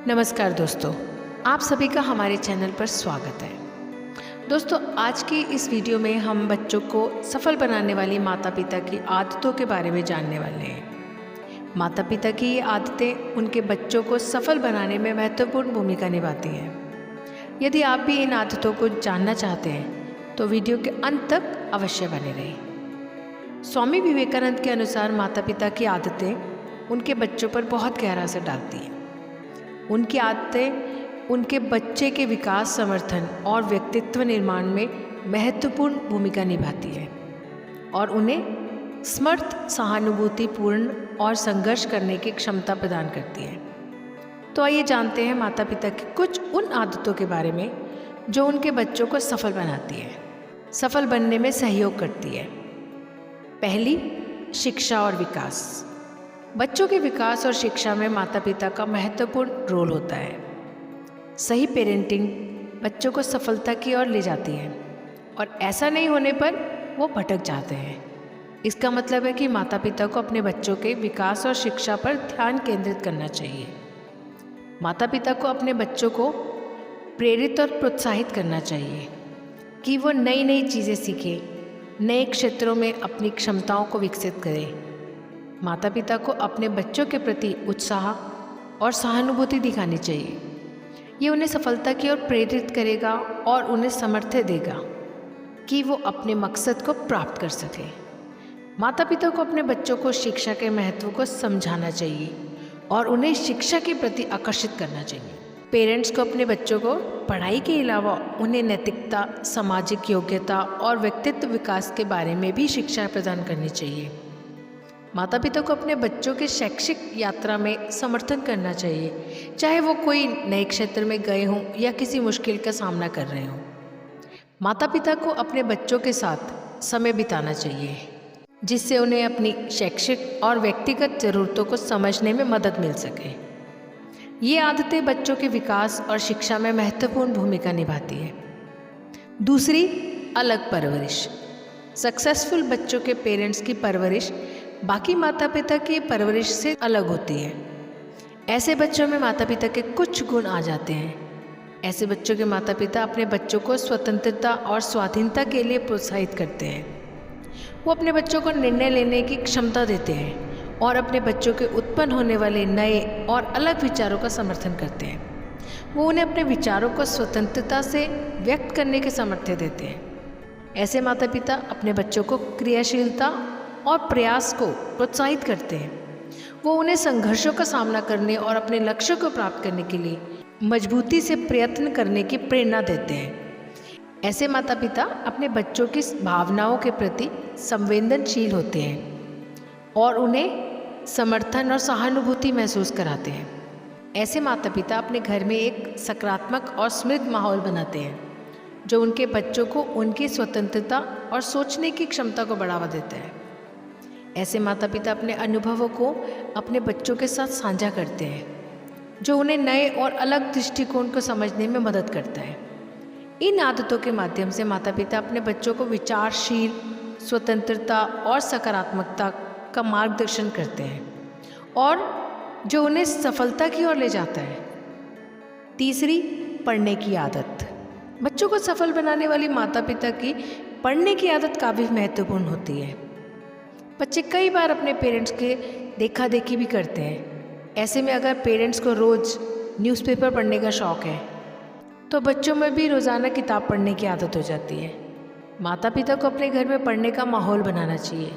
नमस्कार दोस्तों, आप सभी का हमारे चैनल पर स्वागत है। दोस्तों, आज की इस वीडियो में हम बच्चों को सफल बनाने वाली माता पिता की आदतों के बारे में जानने वाले हैं। माता पिता की ये आदतें उनके बच्चों को सफल बनाने में महत्वपूर्ण भूमिका निभाती हैं। यदि आप भी इन आदतों को जानना चाहते हैं तो वीडियो के अंत तक अवश्य बने रहें। स्वामी विवेकानंद के अनुसार माता पिता की आदतें उनके बच्चों पर बहुत गहरा असर डालती हैं। उनकी आदतें उनके बच्चे के विकास, समर्थन और व्यक्तित्व निर्माण में महत्वपूर्ण भूमिका निभाती है और उन्हें समर्थ, सहानुभूतिपूर्ण और संघर्ष करने की क्षमता प्रदान करती है। तो आइए जानते हैं माता पिता की कुछ उन आदतों के बारे में जो उनके बच्चों को सफल बनाती है, सफल बनने में सहयोग करती है। पहली, शिक्षा और विकास। बच्चों के विकास और शिक्षा में माता पिता का महत्वपूर्ण रोल होता है। सही पेरेंटिंग बच्चों को सफलता की ओर ले जाती है और ऐसा नहीं होने पर वो भटक जाते हैं। इसका मतलब है कि माता पिता को अपने बच्चों के विकास और शिक्षा पर ध्यान केंद्रित करना चाहिए। माता पिता को अपने बच्चों को प्रेरित और प्रोत्साहित करना चाहिए कि वो नई नई चीज़ें सीखें, नए क्षेत्रों में अपनी क्षमताओं को विकसित करें। माता पिता को अपने बच्चों के प्रति उत्साह और सहानुभूति दिखानी चाहिए। ये उन्हें सफलता की ओर प्रेरित करेगा और उन्हें सामर्थ्य देगा कि वो अपने मकसद को प्राप्त कर सके। माता पिता को अपने बच्चों को शिक्षा के महत्व को समझाना चाहिए और उन्हें शिक्षा के प्रति आकर्षित करना चाहिए। पेरेंट्स को अपने बच्चों को पढ़ाई के अलावा उन्हें नैतिकता, सामाजिक योग्यता और व्यक्तित्व विकास के बारे में भी शिक्षा प्रदान करनी चाहिए। माता पिता को अपने बच्चों के शैक्षिक यात्रा में समर्थन करना चाहिए, चाहे वो कोई नए क्षेत्र में गए हों या किसी मुश्किल का सामना कर रहे हों। माता पिता को अपने बच्चों के साथ समय बिताना चाहिए, जिससे उन्हें अपनी शैक्षिक और व्यक्तिगत ज़रूरतों को समझने में मदद मिल सके। ये आदतें बच्चों के विकास और शिक्षा में महत्वपूर्ण भूमिका निभाती है। दूसरी, अलग परवरिश। सक्सेसफुल बच्चों के पेरेंट्स की परवरिश बाकी माता पिता की परवरिश से अलग होती है। ऐसे बच्चों में माता पिता के कुछ गुण आ जाते हैं। ऐसे बच्चों के माता पिता अपने बच्चों को स्वतंत्रता और स्वाधीनता के लिए प्रोत्साहित करते हैं। वो अपने बच्चों को निर्णय लेने की क्षमता देते हैं और अपने बच्चों के उत्पन्न होने वाले नए और अलग विचारों का समर्थन करते हैं। वो उन्हें अपने विचारों को स्वतंत्रता से व्यक्त करने के सामर्थ्य देते हैं। ऐसे माता पिता अपने बच्चों को क्रियाशीलता और प्रयास को प्रोत्साहित करते हैं। वो उन्हें संघर्षों का सामना करने और अपने लक्ष्य को प्राप्त करने के लिए मजबूती से प्रयत्न करने की प्रेरणा देते हैं। ऐसे माता पिता अपने बच्चों की भावनाओं के प्रति संवेदनशील होते हैं और उन्हें समर्थन और सहानुभूति महसूस कराते हैं। ऐसे माता पिता अपने घर में एक सकारात्मक और समृद्ध माहौल बनाते हैं, जो उनके बच्चों को उनकी स्वतंत्रता और सोचने की क्षमता को बढ़ावा देता है। ऐसे माता पिता अपने अनुभवों को अपने बच्चों के साथ साझा करते हैं, जो उन्हें नए और अलग दृष्टिकोण को समझने में मदद करता है। इन आदतों के माध्यम से माता पिता अपने बच्चों को विचारशील, स्वतंत्रता और सकारात्मकता का मार्गदर्शन करते हैं और जो उन्हें सफलता की ओर ले जाता है। तीसरी, पढ़ने की आदत। बच्चों को सफल बनाने वाली माता पिता की पढ़ने की आदत काफ़ी महत्वपूर्ण होती है। बच्चे कई बार अपने पेरेंट्स के देखा देखी भी करते हैं। ऐसे में अगर पेरेंट्स को रोज़ न्यूज़पेपर पढ़ने का शौक़ है तो बच्चों में भी रोज़ाना किताब पढ़ने की आदत हो जाती है। माता पिता को अपने घर में पढ़ने का माहौल बनाना चाहिए।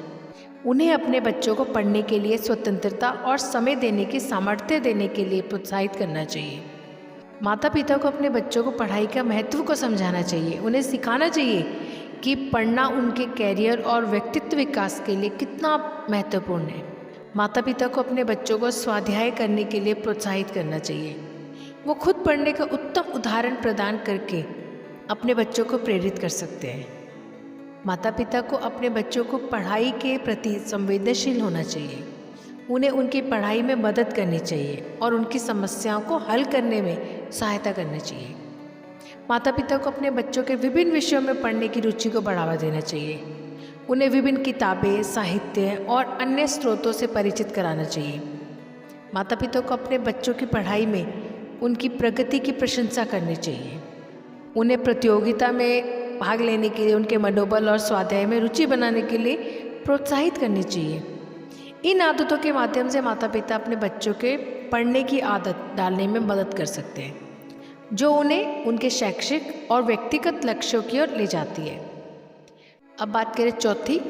उन्हें अपने बच्चों को पढ़ने के लिए स्वतंत्रता और समय देने की सामर्थ्य देने के लिए प्रोत्साहित करना चाहिए। माता पिता को अपने बच्चों को पढ़ाई का महत्व को समझाना चाहिए। उन्हें सिखाना चाहिए कि पढ़ना उनके कैरियर और व्यक्तित्व विकास के लिए कितना महत्वपूर्ण है। माता पिता को अपने बच्चों को स्वाध्याय करने के लिए प्रोत्साहित करना चाहिए। वो खुद पढ़ने का उत्तम उदाहरण प्रदान करके अपने बच्चों को प्रेरित कर सकते हैं। माता पिता को अपने बच्चों को पढ़ाई के प्रति संवेदनशील होना चाहिए। उन्हें उनकी पढ़ाई में मदद करनी चाहिए और उनकी समस्याओं को हल करने में सहायता करनी चाहिए। माता पिता को अपने बच्चों के विभिन्न विषयों में पढ़ने की रुचि को बढ़ावा देना चाहिए। उन्हें विभिन्न किताबें, साहित्य और अन्य स्रोतों से परिचित कराना चाहिए। माता पिता को अपने बच्चों की पढ़ाई में उनकी प्रगति की प्रशंसा करनी चाहिए। उन्हें प्रतियोगिता में भाग लेने के लिए, उनके मनोबल और स्वाध्याय में रुचि बनाने के लिए प्रोत्साहित करनी चाहिए। इन आदतों के माध्यम से माता पिता अपने बच्चों के पढ़ने की आदत डालने में मदद कर सकते हैं, जो उन्हें उनके शैक्षिक और व्यक्तिगत लक्ष्यों की ओर ले जाती है। अब बात करें चौथी,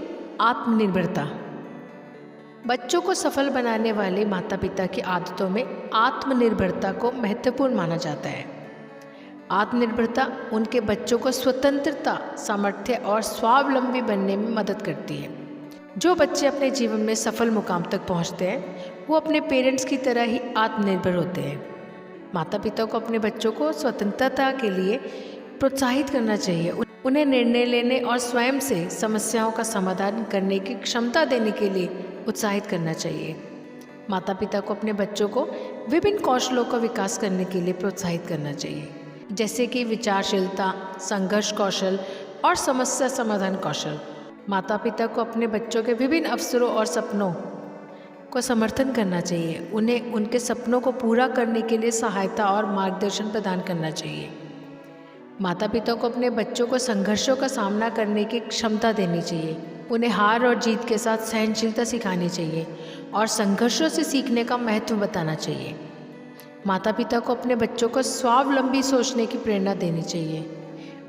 आत्मनिर्भरता। बच्चों को सफल बनाने वाले माता पिता की आदतों में आत्मनिर्भरता को महत्वपूर्ण माना जाता है। आत्मनिर्भरता उनके बच्चों को स्वतंत्रता, सामर्थ्य और स्वावलंबी बनने में मदद करती है। जो बच्चे अपने जीवन में सफल मुकाम तक पहुंचते हैं, वो अपने पेरेंट्स की तरह ही आत्मनिर्भर होते हैं। माता पिता को अपने बच्चों को स्वतंत्रता के लिए प्रोत्साहित करना चाहिए। उन्हें निर्णय लेने और स्वयं से समस्याओं का समाधान करने की क्षमता देने के लिए उत्साहित करना चाहिए। माता पिता को अपने बच्चों को विभिन्न कौशलों का विकास करने के लिए प्रोत्साहित करना चाहिए, जैसे कि विचारशीलता, संघर्ष कौशल और समस्या समाधान कौशल। माता पिता को अपने बच्चों के विभिन्न अवसरों और सपनों को समर्थन करना चाहिए। उन्हें उनके सपनों को पूरा करने के लिए सहायता और मार्गदर्शन प्रदान करना चाहिए। माता पिता को अपने बच्चों को संघर्षों का सामना करने की क्षमता देनी चाहिए। उन्हें हार और जीत के साथ सहनशीलता सिखानी चाहिए और संघर्षों से सीखने का महत्व बताना चाहिए। माता पिता को अपने बच्चों को स्वावलंबी सोचने की प्रेरणा देनी चाहिए।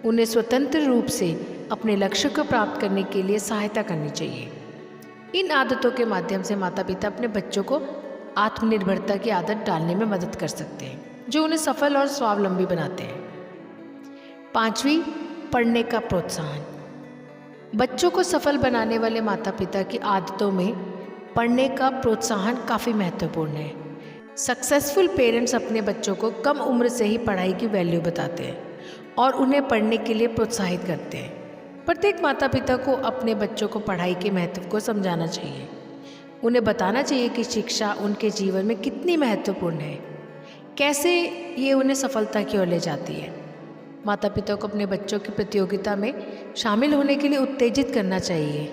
उन्हें स्वतंत्र रूप से अपने लक्ष्य को प्राप्त करने के लिए सहायता करनी चाहिए। इन आदतों के माध्यम से माता पिता अपने बच्चों को आत्मनिर्भरता की आदत डालने में मदद कर सकते हैं, जो उन्हें सफल और स्वावलंबी बनाते हैं। पांचवी, पढ़ने का प्रोत्साहन। बच्चों को सफल बनाने वाले माता पिता की आदतों में पढ़ने का प्रोत्साहन काफ़ी महत्वपूर्ण है। सक्सेसफुल पेरेंट्स अपने बच्चों को कम उम्र से ही पढ़ाई की वैल्यू बताते हैं और उन्हें पढ़ने के लिए प्रोत्साहित करते हैं। प्रत्येक माता पिता को अपने बच्चों को पढ़ाई के महत्व को समझाना चाहिए। उन्हें बताना चाहिए कि शिक्षा उनके जीवन में कितनी महत्वपूर्ण है, कैसे ये उन्हें सफलता की ओर ले जाती है। माता पिता को अपने बच्चों की प्रतियोगिता में शामिल होने के लिए उत्तेजित करना चाहिए,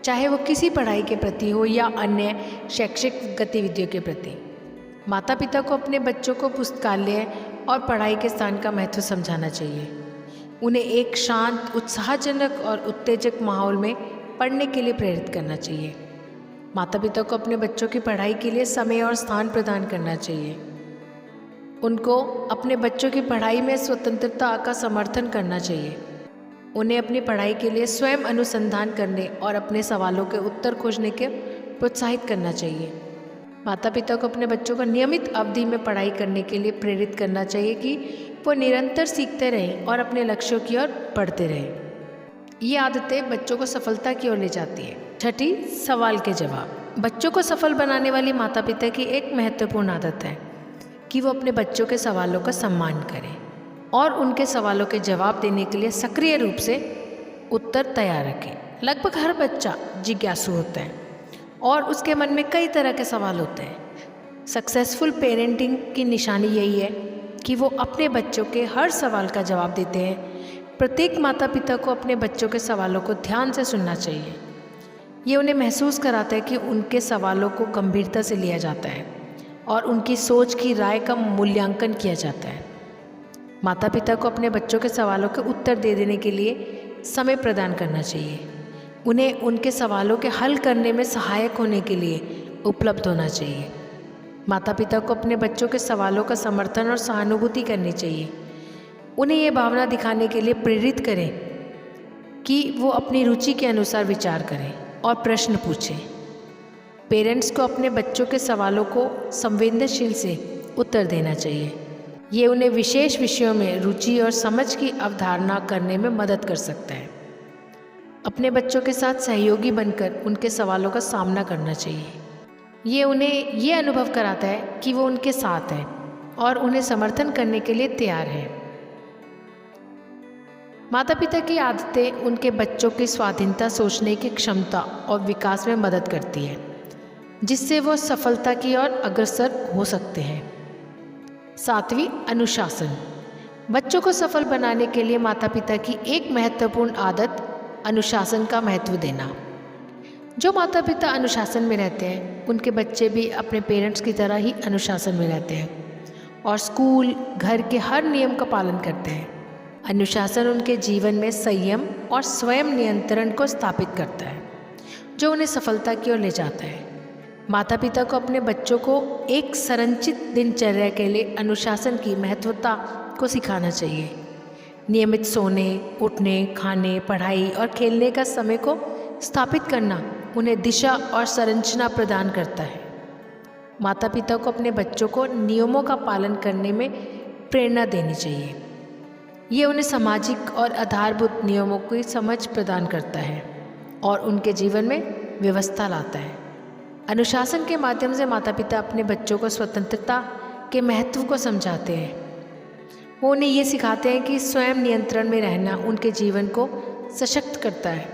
चाहे वो किसी पढ़ाई के प्रति हो या अन्य शैक्षिक गतिविधियों के प्रति। माता पिता को अपने बच्चों को पुस्तकालय और पढ़ाई के स्थान का महत्व समझाना चाहिए। उन्हें एक शांत, उत्साहजनक और उत्तेजक माहौल में पढ़ने के लिए प्रेरित करना चाहिए। माता पिता को अपने बच्चों की पढ़ाई के लिए समय और स्थान प्रदान करना चाहिए। उनको अपने बच्चों की पढ़ाई में स्वतंत्रता का समर्थन करना चाहिए। उन्हें अपनी पढ़ाई के लिए स्वयं अनुसंधान करने और अपने सवालों के उत्तर खोजने के प्रोत्साहित करना चाहिए। माता पिता को अपने बच्चों को नियमित अवधि में पढ़ाई करने के लिए प्रेरित करना चाहिए कि वो निरंतर सीखते रहें और अपने लक्ष्यों की ओर बढ़ते रहें। ये आदतें बच्चों को सफलता की ओर ले जाती है। छठी, सवाल के जवाब। बच्चों को सफल बनाने वाली माता पिता की एक महत्वपूर्ण आदत है कि वो अपने बच्चों के सवालों का सम्मान करें और उनके सवालों के जवाब देने के लिए सक्रिय रूप से उत्तर तैयार रखें। लगभग हर बच्चा जिज्ञासु होता है और उसके मन में कई तरह के सवाल होते हैं। सक्सेसफुल पेरेंटिंग की निशानी यही है कि वो अपने बच्चों के हर सवाल का जवाब देते हैं। प्रत्येक माता पिता को अपने बच्चों के सवालों को ध्यान से सुनना चाहिए। ये उन्हें महसूस कराता है कि उनके सवालों को गंभीरता से लिया जाता है और उनकी सोच की राय का मूल्यांकन किया जाता है। माता पिता को अपने बच्चों के सवालों के उत्तर दे देने के लिए समय प्रदान करना चाहिए। उन्हें उनके सवालों के हल करने में सहायक होने के लिए उपलब्ध होना चाहिए। माता पिता को अपने बच्चों के सवालों का समर्थन और सहानुभूति करनी चाहिए। उन्हें ये भावना दिखाने के लिए प्रेरित करें कि वो अपनी रुचि के अनुसार विचार करें और प्रश्न पूछें। पेरेंट्स को अपने बच्चों के सवालों को संवेदनशील से उत्तर देना चाहिए। ये उन्हें विशेष विषयों में रुचि और समझ की अवधारणा करने में मदद कर सकता है। अपने बच्चों के साथ सहयोगी बनकर उनके सवालों का सामना करना चाहिए। ये उन्हें ये अनुभव कराता है कि वो उनके साथ हैं और उन्हें समर्थन करने के लिए तैयार है। माता पिता की आदतें उनके बच्चों की स्वाधीनता, सोचने की क्षमता और विकास में मदद करती है, जिससे वो सफलता की ओर अग्रसर हो सकते हैं। सातवीं, अनुशासन। बच्चों को सफल बनाने के लिए माता पिता की एक महत्वपूर्ण आदत अनुशासन का महत्व देना। जो माता पिता अनुशासन में रहते हैं, उनके बच्चे भी अपने पेरेंट्स की तरह ही अनुशासन में रहते हैं। और स्कूल, घर के हर नियम का पालन करते हैं। अनुशासन उनके जीवन में संयम और स्वयं नियंत्रण को स्थापित करता है, जो उन्हें सफलता की ओर ले जाता है। माता पिता को अपने बच्चों को एक संरचित दिनचर्या के लिए अनुशासन की महत्वता को सिखाना चाहिए। नियमित सोने, उठने, खाने, पढ़ाई और खेलने का समय को स्थापित करना उन्हें दिशा और संरचना प्रदान करता है। माता पिता को अपने बच्चों को नियमों का पालन करने में प्रेरणा देनी चाहिए। ये उन्हें सामाजिक और आधारभूत नियमों की समझ प्रदान करता है और उनके जीवन में व्यवस्था लाता है। अनुशासन के माध्यम से माता पिता अपने बच्चों को स्वतंत्रता के महत्व को समझाते हैं। वो उन्हें ये सिखाते हैं कि स्वयं नियंत्रण में रहना उनके जीवन को सशक्त करता है।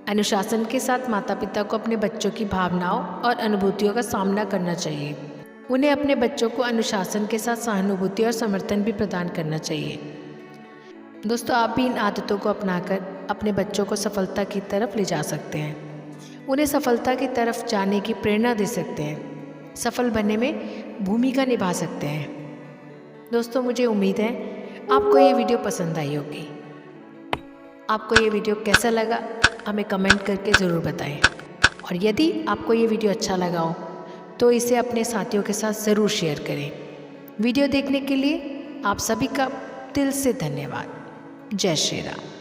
अनुशासन के साथ माता पिता को अपने बच्चों की भावनाओं और अनुभूतियों का सामना करना चाहिए। उन्हें अपने बच्चों को अनुशासन के साथ सहानुभूति और समर्थन भी प्रदान करना चाहिए। दोस्तों, आप भी इन आदतों को अपनाकर अपने बच्चों को सफलता की तरफ ले जा सकते हैं। उन्हें सफलता की तरफ जाने की प्रेरणा दे सकते हैं, सफल बनने में भूमिका निभा सकते हैं। दोस्तों, मुझे उम्मीद है आपको ये वीडियो पसंद आई होगी। आपको ये वीडियो कैसा लगा हमें कमेंट करके ज़रूर बताएं। और यदि आपको ये वीडियो अच्छा लगा हो तो इसे अपने साथियों के साथ ज़रूर शेयर करें। वीडियो देखने के लिए आप सभी का दिल से धन्यवाद। जय श्री राम।